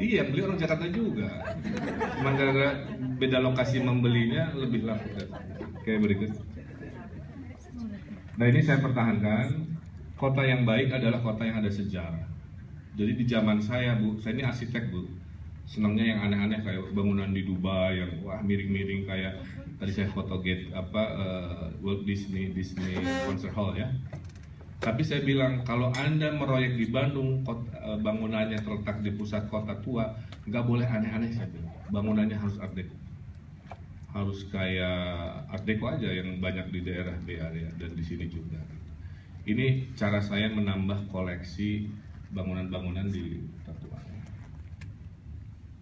Iya, beli orang Jakarta juga. Cuma karena beda lokasi membelinya lebih laku. Kayak berikut. Nah ini saya pertahankan. Kota yang baik adalah kota yang ada sejarah. Jadi di zaman saya, Bu, saya ini arsitek, Bu. Senangnya yang aneh-aneh kayak bangunan di Dubai yang wah miring-miring kayak tadi saya foto Walt Disney Concert Hall ya. Tapi saya bilang kalau Anda meroyek di Bandung, bangunannya terletak di pusat kota tua, nggak boleh aneh-aneh saya bilang. Bangunannya harus art deco. Harus kayak art deco aja yang banyak di daerah Bay Area dan di sini juga. Ini cara saya menambah koleksi bangunan-bangunan di kota tua.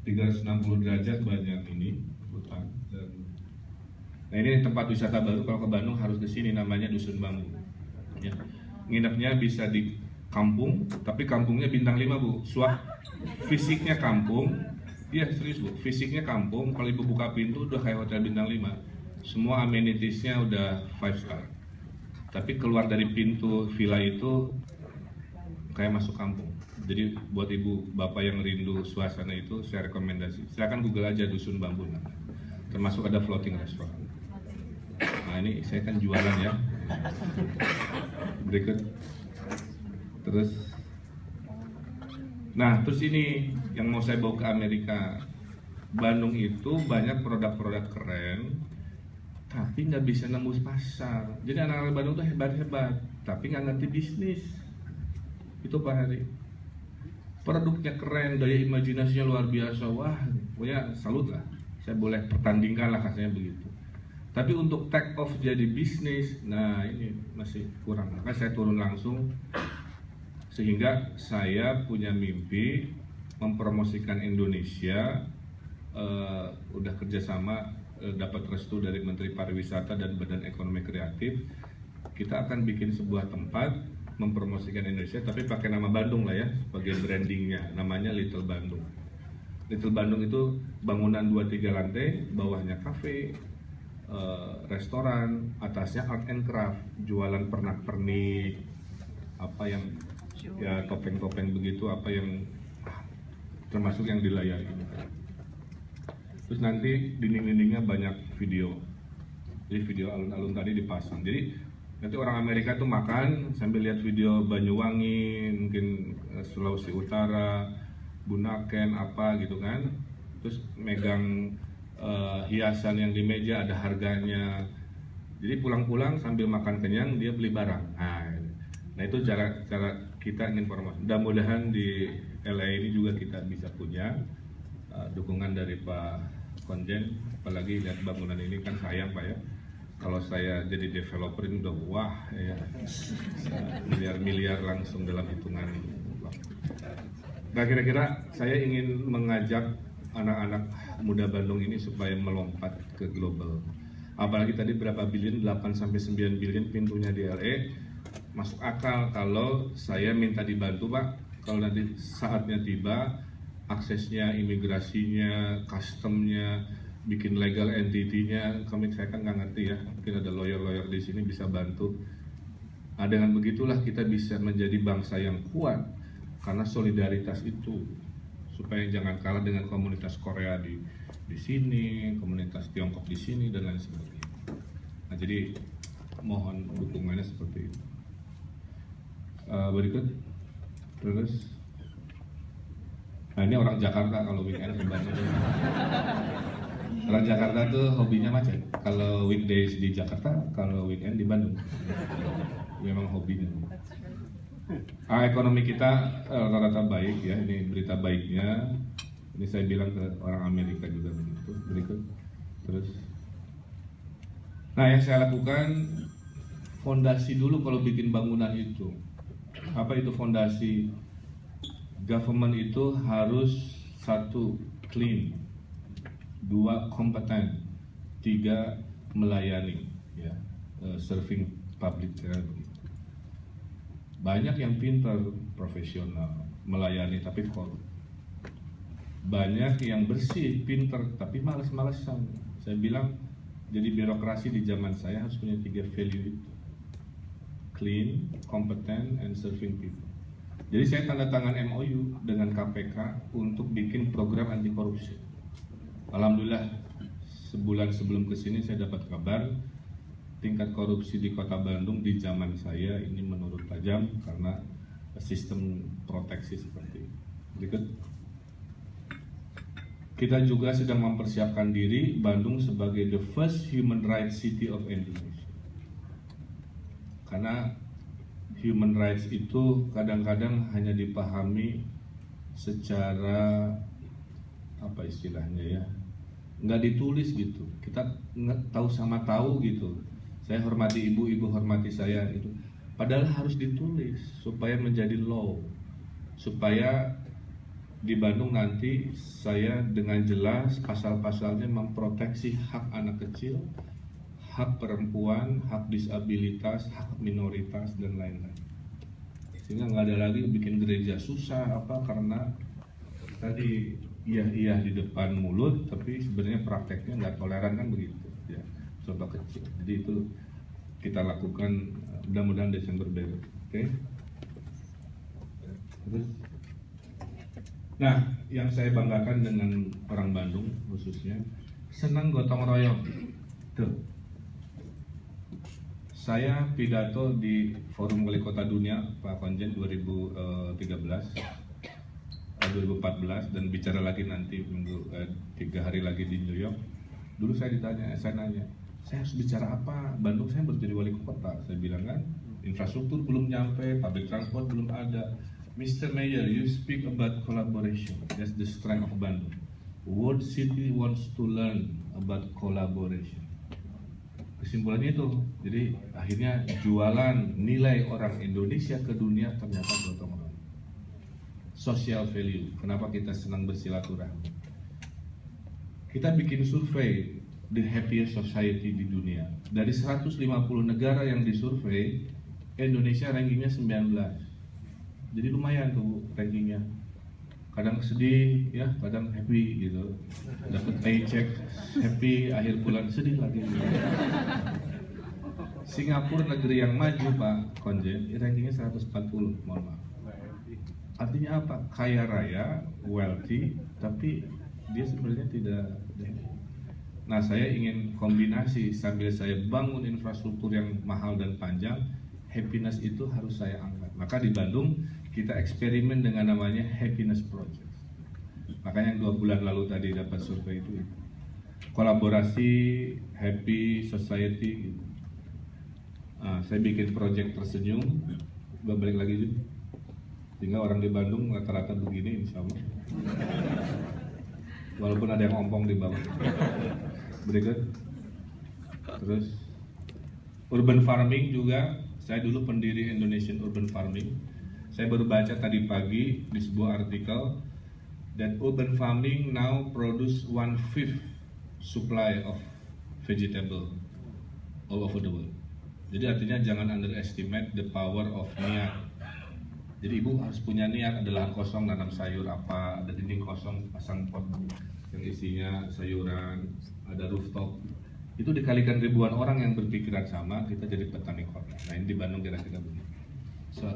360 derajat banyak ini hutan. Nah ini tempat wisata baru, kalau ke Bandung harus ke sini, namanya Dusun Bambu. Ya. Nginepnya bisa di kampung, tapi kampungnya bintang 5 Bu. Fisiknya kampung, iya serius Bu, fisiknya kampung, kalau Ibu buka pintu udah kayak hotel bintang 5. Semua amenitiesnya udah 5 star. Tapi keluar dari pintu villa itu kayak masuk kampung. Jadi buat ibu bapak yang rindu suasana itu saya rekomendasi. Silakan Google aja Dusun Bambu. Termasuk ada floating restaurant. Nah ini saya kan jualan ya. Berikut. Terus ini yang mau saya bawa ke Amerika. Bandung itu banyak produk-produk keren, tapi nggak bisa nembus pasar. Jadi anak-anak Bandung tuh hebat-hebat, tapi nggak ngerti bisnis. Itu Pak Hari. Produknya keren, daya imajinasinya luar biasa, wah, pokoknya salut lah. Saya boleh pertandingkan lah katanya begitu. Tapi untuk take off jadi bisnis, nah ini masih kurang. Maka saya turun langsung, sehingga saya punya mimpi mempromosikan Indonesia. Udah kerjasama, dapat restu dari Menteri Pariwisata dan Badan Ekonomi Kreatif. Kita akan bikin sebuah tempat mempromosikan Indonesia, tapi pakai nama Bandung lah ya sebagai brandingnya, namanya Little Bandung. Little Bandung itu bangunan 2-3 lantai, bawahnya kafe, restoran, atasnya art and craft, jualan pernak-pernik, apa yang ya topeng-topeng begitu, apa yang termasuk yang dilayani. Terus nanti dinding-dindingnya banyak video, jadi video alun-alun tadi dipasang. Jadi nanti orang Amerika tuh makan sambil lihat video Banyuwangi, mungkin Sulawesi Utara, Bunaken apa gitu kan. Terus megang hiasan yang di meja ada harganya. Jadi pulang-pulang sambil makan kenyang dia beli barang. Nah itu cara kita ingin promosi. Mudah-mudahan di LA ini juga kita bisa punya dukungan dari Pak Konjen. Apalagi lihat bangunan ini kan sayang Pak ya. Kalau saya jadi developer ini udah wah ya, miliar-miliar langsung dalam hitungan waktu. Nah kira-kira saya ingin mengajak anak-anak muda Bandung ini supaya melompat ke global. Apalagi tadi berapa billion, 8-9 billion pintunya di LA, masuk akal kalau saya minta dibantu Pak. Kalau nanti saatnya tiba, aksesnya, imigrasinya, customnya, bikin legal entity-nya, saya kan nggak ngerti ya, mungkin ada lawyer-lawyer di sini bisa bantu. Dengan begitulah kita bisa menjadi bangsa yang kuat, karena solidaritas itu, supaya jangan kalah dengan komunitas Korea di sini, komunitas Tiongkok di sini dan lain sebagainya. Nah jadi mohon dukungannya seperti itu. Berikut, terus. Nah ini orang Jakarta kalau weekend ke Bandung. Orang Jakarta tuh hobinya macet. Kalau weekdays di Jakarta, kalau weekend di Bandung. Memang hobinya. Ekonomi kita rata-rata baik ya. Ini berita baiknya. Ini saya bilang ke orang Amerika juga begitu. Berikut. Terus. Nah yang saya lakukan fondasi dulu kalau bikin bangunan itu. Apa itu fondasi? Government itu harus 1 clean, 2 kompeten, 3 melayani, ya, serving public. Banyak yang pintar, profesional, melayani tapi korup. Banyak yang bersih, pintar tapi malas-malasan. Saya bilang jadi birokrasi di zaman saya harus punya 3 value itu: clean, competent, and serving people. Jadi saya tanda tangan MOU dengan KPK untuk bikin Alhamdulillah sebulan sebelum kesini saya dapat kabar tingkat korupsi di Kota Bandung di zaman saya ini menurun tajam karena sistem proteksi seperti ini. Berikut. Kita juga sedang mempersiapkan diri Bandung sebagai the first human rights city of Indonesia. Karena human rights itu kadang-kadang hanya dipahami secara apa istilahnya ya, nggak ditulis gitu. Kita nggak tahu sama tahu gitu. Saya hormati ibu, ibu hormati saya itu. Padahal harus ditulis supaya menjadi law, supaya di Bandung nanti saya dengan jelas pasal-pasalnya memproteksi hak anak kecil, hak perempuan, hak disabilitas, hak minoritas dan lain-lain. Sehingga nggak ada lagi bikin gereja susah apa karena tadi iya di depan mulut tapi sebenarnya prakteknya nggak toleran kan begitu ya, contoh kecil. Jadi itu kita lakukan mudah-mudahan Desember beres. Oke. Terus nah, yang saya banggakan dengan orang Bandung khususnya senang gotong royong. Tuh. Saya pidato di Forum Wali Kota Dunia Pak Konjen 2014 2014 dan bicara lagi nanti 3 hari lagi di New York. Dulu saya nanya, saya harus bicara apa? Bandung saya baru jadi wali kota. Saya bilang kan, infrastruktur belum nyampe, public transport belum ada. Mr. Mayor, you speak about collaboration. That's the strength of Bandung. World city wants to learn about collaboration. Kesimpulannya itu, jadi akhirnya jualan nilai orang Indonesia ke dunia ternyata gotong royong. Social value. Kenapa kita senang bersilaturahmi? Kita bikin survei the happiest society di dunia. Dari 150 negara yang disurvei, Indonesia rankingnya 19. Jadi lumayan tuh rankingnya. Kadang sedih ya, kadang happy gitu. Dapat paycheck, happy, akhir bulan sedih lagi. Gitu. Singapura negeri yang maju Pak Konjen, rankingnya 140, mohon maaf. Artinya apa? Kaya raya, wealthy, tapi dia sebenarnya tidak. Nah, saya ingin kombinasi sambil saya bangun infrastruktur yang mahal dan panjang, happiness itu harus saya angkat. Maka di Bandung kita eksperimen dengan namanya Happiness Project. Makanya yang 2 bulan lalu tadi dapat survei itu. Kolaborasi, happy society. Nah, saya bikin project tersenyum, gue balik lagi juga. Sehingga orang di Bandung rata-rata begini insya Allah. Walaupun ada yang ompong di bawah. Berikut. Terus urban farming juga. Saya dulu pendiri Indonesian Urban Farming. Saya baru baca tadi pagi di sebuah artikel that urban farming now produce 1/5 supply of vegetable all over the world. Jadi artinya jangan underestimate the power of niat. Jadi ibu harus punya niat, ada lahan kosong nanam sayur apa, ada dinding kosong pasang pot yang isinya sayuran, ada rooftop. Itu dikalikan ribuan orang yang berpikiran sama, kita jadi petani kota. Nah ini di Bandung kira-kira begitu.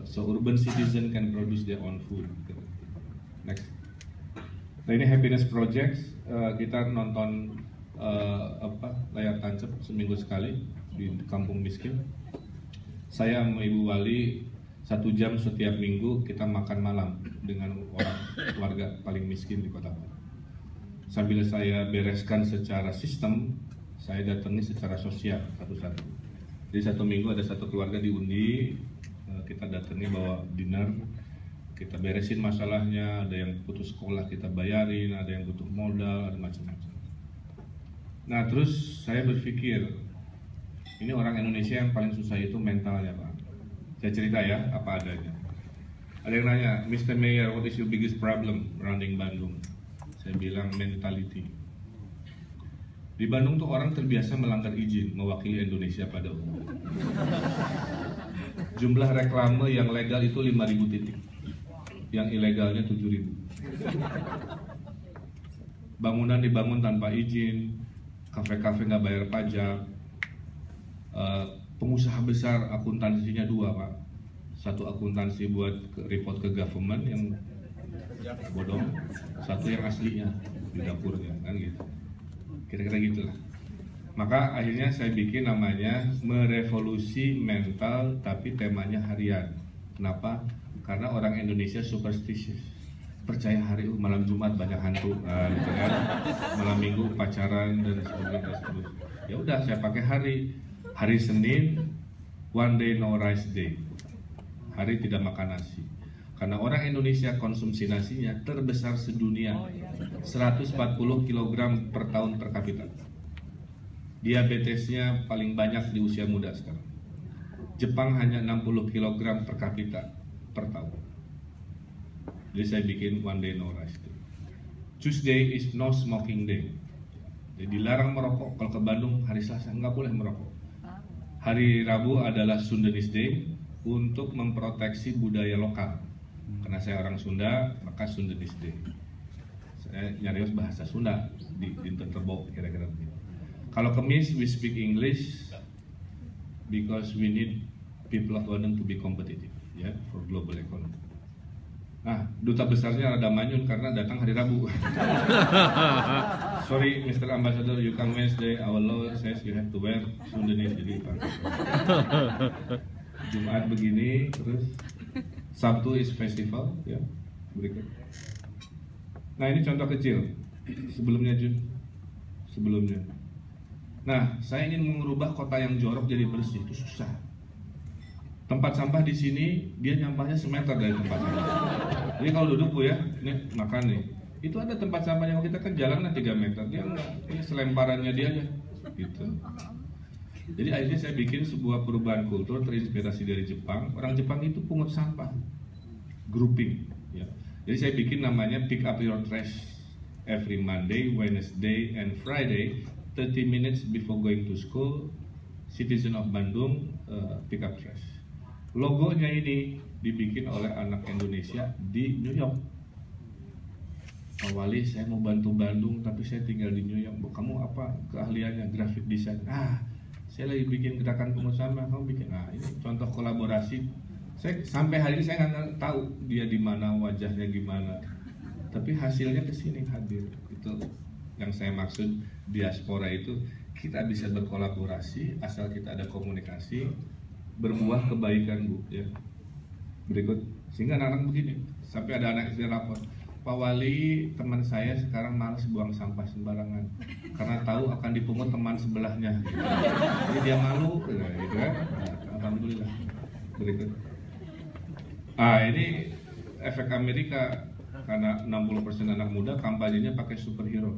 So urban citizen can produce their own food. Next. Nah ini happiness projects, kita nonton layar tancap seminggu sekali di kampung miskin. Saya sama Ibu Wali 1 jam setiap minggu kita makan malam dengan orang warga paling miskin di kota Bandung. Sambil saya bereskan secara sistem, saya datangi secara sosial satu-satu. Jadi 1 minggu ada 1 keluarga diundi, kita datangi bawa dinner, kita beresin masalahnya, ada yang putus sekolah kita bayarin, ada yang butuh modal, ada macam-macam. Nah terus saya berpikir, ini orang Indonesia yang paling susah itu mentalnya Pak. Saya cerita ya, apa adanya. Ada yang nanya, Mr. Mayor, what is your biggest problem running Bandung? Saya bilang mentality. Di Bandung tuh orang terbiasa melanggar izin mewakili Indonesia pada umum. Jumlah reklame yang legal itu 5.000 titik, yang ilegalnya 7.000. Bangunan dibangun tanpa izin, kafe-kafe nggak bayar pajak, pengusaha besar akuntansinya 2 Pak. 1 akuntansi buat report ke government yang bodong, 1 yang aslinya di dapurnya kan gitu. kira-kira gitulah. Maka akhirnya saya bikin namanya merevolusi mental, tapi temanya harian. Kenapa? Karena orang Indonesia superstitious, percaya hari malam Jumat banyak hantu, gitu kan? Malam Minggu pacaran dan sebagainya. Ya udah, saya pakai hari Senin, one day no rice day, hari tidak makan nasi. Karena orang Indonesia konsumsi nasinya terbesar sedunia, 140 kg per tahun per kapita. Diabetesnya paling banyak di usia muda sekarang. Jepang hanya 60 kg per kapita per tahun. Jadi saya bikin one day no rice day. Tuesday is no smoking day. Jadi dilarang merokok. Kalau ke Bandung hari Selasa nggak boleh merokok. Hari Rabu adalah Sundanese Day untuk memproteksi budaya lokal. Karena saya orang Sunda, maka Sundanese Day. Saya nyarios bahasa Sunda di Terbok kira-kira begitu. Kalau Kamis, we speak English because we need people of Bandung to be competitive, ya, for global economy. Nah, duta besarnya rada manyun karena datang hari Rabu. Sorry, Mr. Ambassador, you come Wednesday. Our law says you have to wear Sundanese, jadi Jumat begini, terus Sabtu is festival, ya, berikut. Nah, ini contoh kecil. Sebelumnya, Jun. Sebelumnya. Nah, saya ingin mengubah kota yang jorok jadi bersih, itu susah. Tempat sampah di sini dia nyampahnya semeter dari tempat sampah. Jadi kalau duduk Bu ya, ini makan nih. Itu ada tempat sampahnya, kita kan jalannya 3 meter, dia enggak, ini selemparannya dia aja, gitu. Jadi akhirnya saya bikin sebuah perubahan kultur terinspirasi dari Jepang. Orang Jepang itu pungut sampah, grouping. Ya. Jadi saya bikin namanya pick up your trash every Monday, Wednesday, and Friday. 30 minutes before going to school, citizen of Bandung pick up trash. Logonya ini dibikin oleh anak Indonesia di New York. Pak Wali, saya mau bantu Bandung, tapi saya tinggal di New York. Kamu apa keahliannya? Graphic design. Saya lagi bikin gerakan pungut sampah, kamu bikin. Ini contoh kolaborasi. Saya sampai hari ini saya nggak tahu dia di mana, wajahnya gimana. Tapi hasilnya kesini hadir. Itu yang saya maksud diaspora itu, kita bisa berkolaborasi asal kita ada komunikasi, berbuah kebaikan Bu ya. Berikut, sehingga anak-anak begini, sampai ada anak istri lapor, Pak Wali, teman saya sekarang malas buang sampah sembarangan karena tahu akan dipungut teman sebelahnya gitu. Jadi dia malu gitu kan. Alhamdulillah. Berikut, ini efek Amerika. Karena 60% anak muda kampanyenya pakai superhero.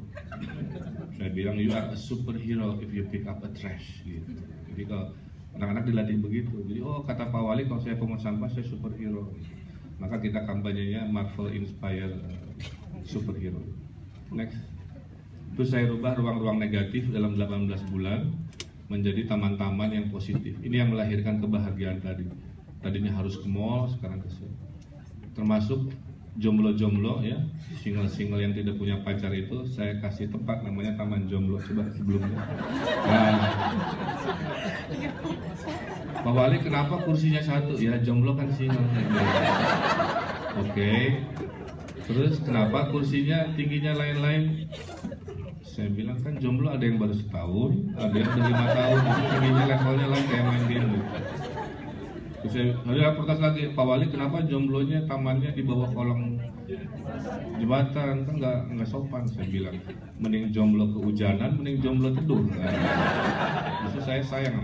Saya bilang you are a superhero if you pick up a trash gitu. Jadi kalau anak-anak dilatih begitu. Jadi kata Pak Wali, kalau saya pungut sampah saya superhero. Maka kita kampanyenya Marvel Inspired Superhero. Next. Terus saya rubah ruang-ruang negatif dalam 18 bulan menjadi taman-taman yang positif. Ini yang melahirkan kebahagiaan tadi. Tadinya harus ke mall, sekarang ke sini. Termasuk jomblo-jomblo ya, single-single yang tidak punya pacar itu saya kasih tempat namanya Taman Jomblo. Coba sebelumnya. Pak Wali, kenapa kursinya satu? Ya jomblo kan single. Oke. Terus kenapa kursinya tingginya lain-lain? Saya bilang kan jomblo ada yang baru setahun, ada yang udah 5 tahun, itu tingginya levelnya lain kayak main game. Saya protes lagi, Pak Wali, kenapa jomblonya tamannya di bawah kolong jembatan? Kan nggak sopan. Saya bilang, mending jomblo kehujanan, mending jomblo teduh. Justru saya sayang